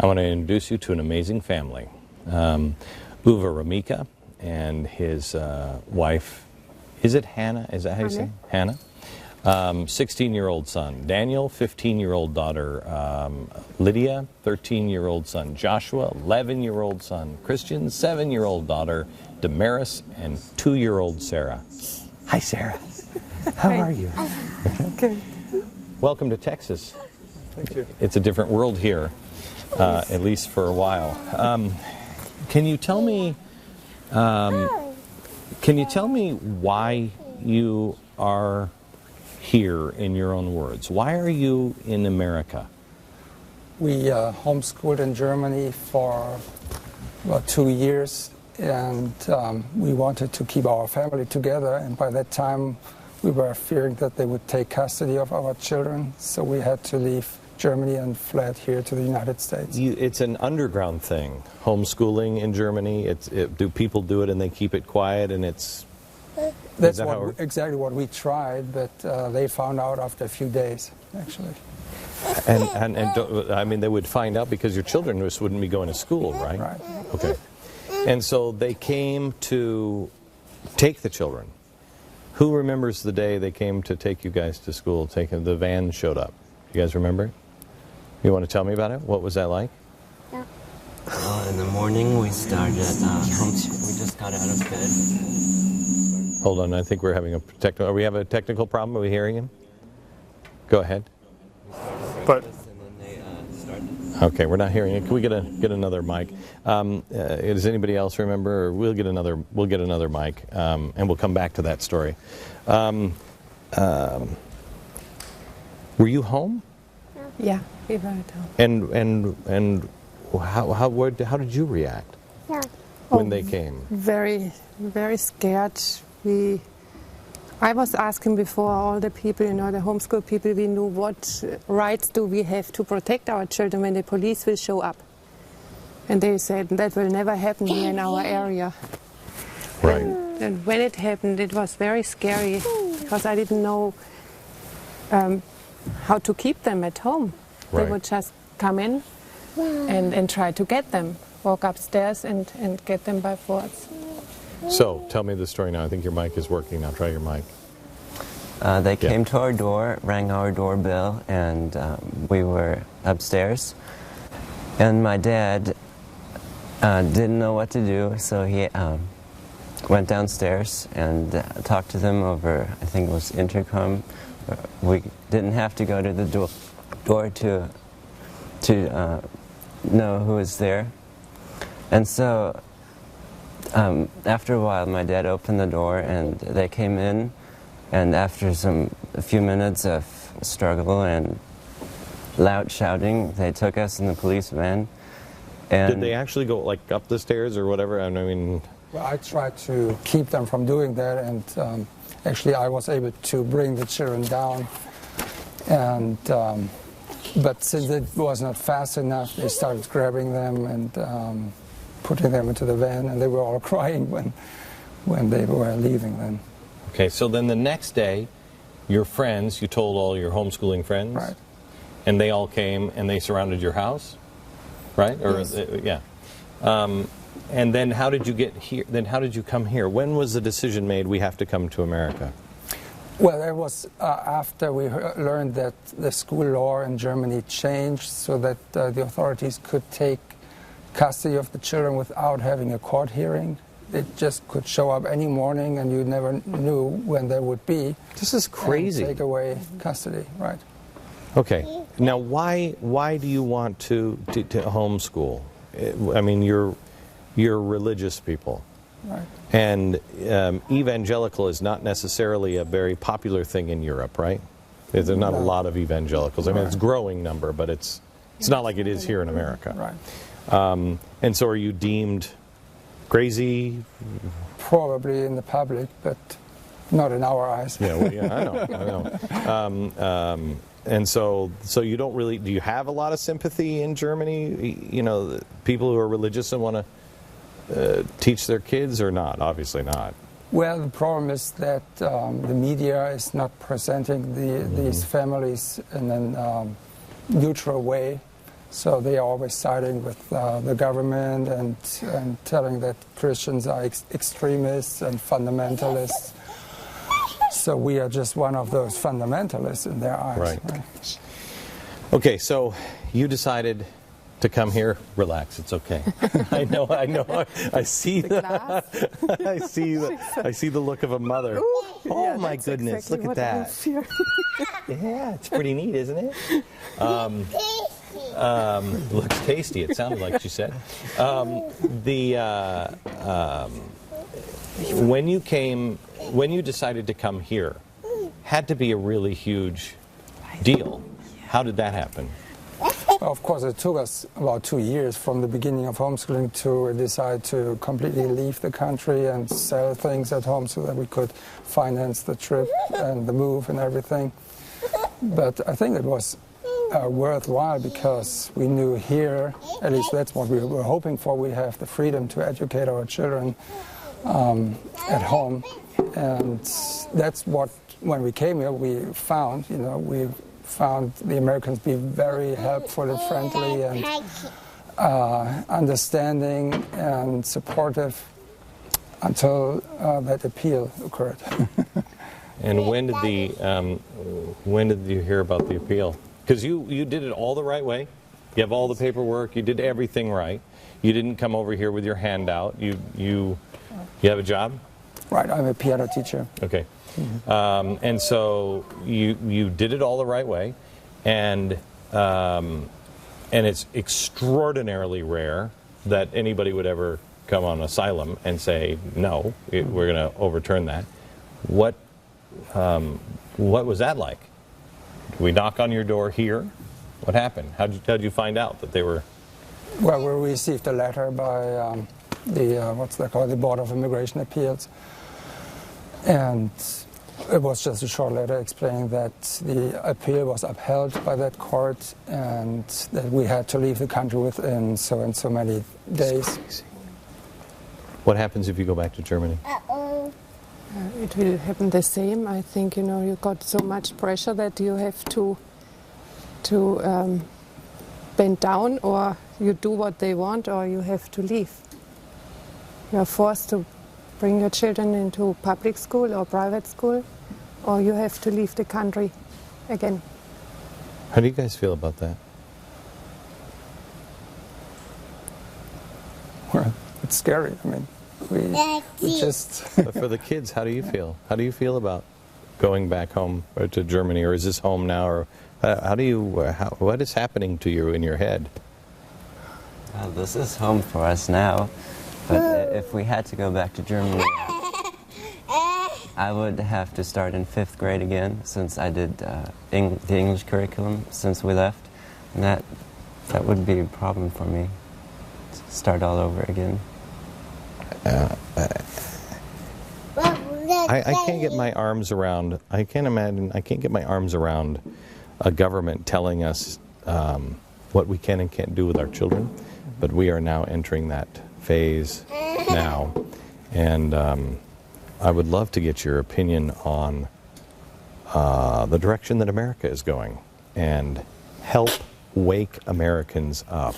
I want to introduce you to an amazing family. Romeike and his wife, is it Hannah? Is that how you say it? Hannah? 16-year-old son Daniel, 15-year-old daughter Lydia, 13-year-old son Joshua, 11-year-old son Christian, 7-year-old daughter Damaris, and 2-year-old Sarah. Hi, Sarah. How are you? Good. Welcome to Texas. Thank you. It's a different world here, at least for a while. Can you tell me why you are here, in your own words? Why are you in America? We homeschooled in Germany for about 2 years, and we wanted to keep our family together, and by that time we were fearing that they would take custody of our children, so we had to leave Germany and fled here to the United States. It's an underground thing, homeschooling in Germany. Do people do it and they keep it quiet, and it's... That's exactly what we tried, but they found out after a few days, actually. And I mean, they would find out because your children just wouldn't be going to school, right? Right. Okay. And so they came to take the children. Who remembers the day they came to take you guys to school? The van showed up. You guys remember? You want to tell me about it? What was that like? Yeah. In the morning we started, we just got out of bed. Hold on, I think we're having a technical... We have a technical problem? Are we hearing him? Go ahead. But... Okay, we're not hearing it. Can we get another mic? Does anybody else remember? Or we'll get another mic, and we'll come back to that story. Were you home? Yeah, we were at home. And how did you react when they came? Very, very scared. I was asking before all the people, the homeschool people, we knew what rights do we have to protect our children when the police will show up. And they said that will never happen here in our area. Right. And when it happened, it was very scary because I didn't know how to keep them at home. Right. They would just come in and try to get them, walk upstairs and get them by force. So, tell me the story now. I think your mic is working now. Try your mic. They came to our door, rang our doorbell, and we were upstairs. And my dad didn't know what to do, so he went downstairs and talked to them over, I think it was intercom. We didn't have to go to the door to know who was there. And so after a while, my dad opened the door and they came in, and after a few minutes of struggle and loud shouting, they took us in the police van. And did they actually go up the stairs or whatever? I mean, well, I tried to keep them from doing that, and actually I was able to bring the children down, and but since it was not fast enough, they started grabbing them and putting them into the van, and they were all crying when they were leaving then. Okay, so then the next day, your friends, you told all your homeschooling friends, right? And they all came and they surrounded your house, right? Or yes. Yeah. And then how did you get here? Then how did you come here? When was the decision made? We have to come to America. Well, it was after we learned that the school law in Germany changed so that the authorities could take custody of the children without having a court hearing. It just could show up any morning, and you never knew when there would be. This is crazy. And take away custody, right? Okay. Now, why do you want to homeschool? I mean, you're religious people. Right. And evangelical is not necessarily a very popular thing in Europe, right? There's not a lot of evangelicals. I mean, it's a growing number, but it's not like it is here in America. Right. And so are you deemed crazy? Probably in the public, but not in our eyes. Yeah, well, yeah, I know. And so you don't really, do you have a lot of sympathy in Germany? People who are religious and want to teach their kids, or not? Obviously not. Well, the problem is that the media is not presenting these families in a neutral way. So they are always siding with the government and telling that Christians are extremists and fundamentalists. So we are just one of those fundamentalists in their eyes. Right. Okay, so you decided to come here. Relax, it's okay. I know. I see I see the look of a mother. Ooh, oh yeah, my that's goodness! exactly Look at that. Yeah, it's pretty neat, isn't it? Looks tasty. It sounded like she said. When you decided to come here, had to be a really huge deal. How did that happen? Well, of course, it took us about 2 years from the beginning of homeschooling to decide to completely leave the country and sell things at home so that we could finance the trip and the move and everything. But I think it was worthwhile because we knew here, at least that's what we were hoping for, we have the freedom to educate our children at home. And that's what, when we came here, we found, we found the Americans be very helpful and friendly and understanding and supportive until that appeal occurred. And when did you hear about the appeal? Because you did it all the right way. You have all the paperwork. You did everything right. You didn't come over here with your hand out. You have a job? Right, I'm a piano teacher. Okay. And so you did it all the right way, and it's extraordinarily rare that anybody would ever come on asylum and say no, we're going to overturn that. What was that like? Did we knock on your door here? What happened? How did you find out that they were? Well, we received a letter by the Board of Immigration Appeals. And it was just a short letter explaining that the appeal was upheld by that court and that we had to leave the country within so and so many days. What happens if you go back to Germany? It will happen the same. I think, you got so much pressure that you have to bend down, or you do what they want, or you have to leave. You are forced to bring your children into public school or private school, or you have to leave the country again. How do you guys feel about that? Well, it's scary. I mean, we just... But for the kids, how do you feel? How do you feel about going back home or to Germany, or is this home now, or what is happening to you in your head? This is home for us now. But if we had to go back to Germany, I would have to start in 5th grade again, since I did the English curriculum since we left. And that would be a problem for me, to start all over again. I can't get my arms around, I can't get my arms around a government telling us what we can and can't do with our children. But we are now entering that phase now, and I would love to get your opinion on the direction that America is going and help wake Americans up.